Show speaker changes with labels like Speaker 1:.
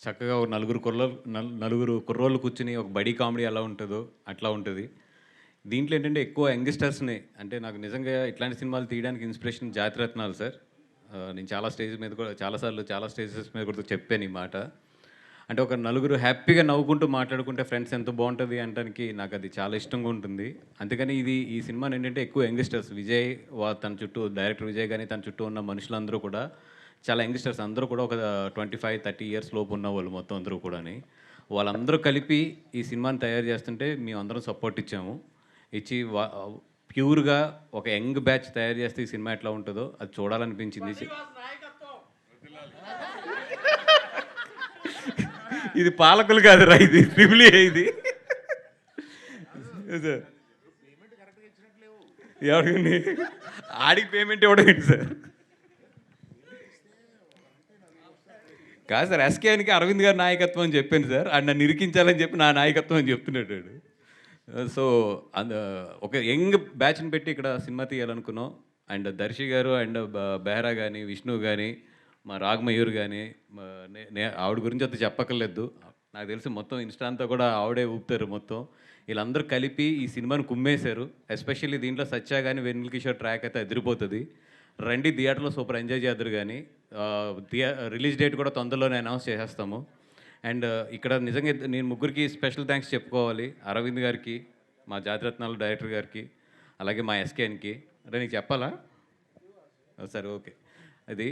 Speaker 1: చక్కగా ఒక నలుగురు కుర్రోళ్ళు కూర్చొని ఒక బడీ కామెడీ ఎలా ఉంటుందో అట్లా ఉంటుంది. దీంట్లో ఏంటంటే ఎక్కువ యంగ్‌స్టర్స్‌ని అంటే నాకు నిజంగా ఇట్లాంటి సినిమాలు తీయడానికి ఇన్స్పిరేషన్ జాతిరత్నాలు సార్. నేను చాలా స్టేజ్ మీద కూడా చాలా సార్లు చాలా స్టేజెస్ మీద కూడా చెప్పాను ఈ మాట. అంటే ఒక నలుగురు హ్యాపీగా నవ్వుకుంటూ మాట్లాడుకుంటే ఫ్రెండ్స్ ఎంత బావుంటది అనటానికి నాకది చాలా ఇష్టంగా ఉంటుంది. అందుకని ఈ సినిమానేంటంటే ఎక్కువ యంగ్‌స్టర్స్ విజయ్ తన చుట్టూ డైరెక్టర్ విజయ్ గాని, తన చుట్టూ ఉన్న మనుషులందరూ కూడా చాలా యంగ్‌స్టర్స్ అందరూ కూడా ఒక 25, 30 ఇయర్స్ లోపు ఉన్నవాళ్ళు మొత్తం అందరూ కూడాని. వాళ్ళందరూ కలిపి ఈ సినిమాని తయారు చేస్తుంటే మేమందరం సపోర్ట్ ఇచ్చాము. ఇచ్చి ప్యూర్‌గా ఒక యంగ్ బ్యాచ్ తయారు చేస్తే ఈ సినిమా ఎట్లా ఉంటదో అది చూడాలనిపించింది. ఇది పాలకులు కాదురా, ఇది ట్రిపుల్ ఏ ఇది. సార్ ఎవరికండి ఆడికి పేమెంట్ ఇవ్వడం ఏంటి సార్? కాదు సార్, ఎస్కేఎన్కి అరవింద్ గారి నాయకత్వం అని చెప్పాను సార్. ఆడు నన్ను ఇరికించాలని చెప్పి నా నాయకత్వం అని చెప్తున్నాడు వాడు. సో అంద ఒక యంగ్ బ్యాచ్‌ని పెట్టి ఇక్కడ సినిమా తీయాలనుకున్నాం. అండ్ దర్శి గారు అండ్ బెహ్రా గాని, విష్ణు గాని, మా రాగమయూర్ గాని, మా ఆవిడ గురించి అంత చెప్పక్కర్లేదు. నాకు తెలిసి మొత్తం ఇన్‌స్టా అంతా కూడా ఆవిడే ఊపుతారు మొత్తం. వీళ్ళందరూ కలిపి ఈ సినిమాని కుమ్మేశారు. ఎస్పెషల్లీ దీంట్లో సత్య గాని, వెన్నెల కిషోర్ ట్రాక్ అయితే అదిరిపోతది. రండి థియేటర్‌లో సూపర్ ఎంజాయ్ చేద్దురు గాని. రిలీజ్ డేట్ కూడా తొందరలోనే అనౌన్స్ చేసేస్తాము. అండ్ ఇక్కడ నిజంగా నేను ముగ్గురికి స్పెషల్ థ్యాంక్స్ చెప్పుకోవాలి. అరవింద్ గారికి, మా జాతిరత్నాలు డైరెక్టర్ గారికి, అలాగే మా ఎస్‌కేఎన్‌కి. అంటే నీకు చెప్పాలా? సరే ఓకే. అది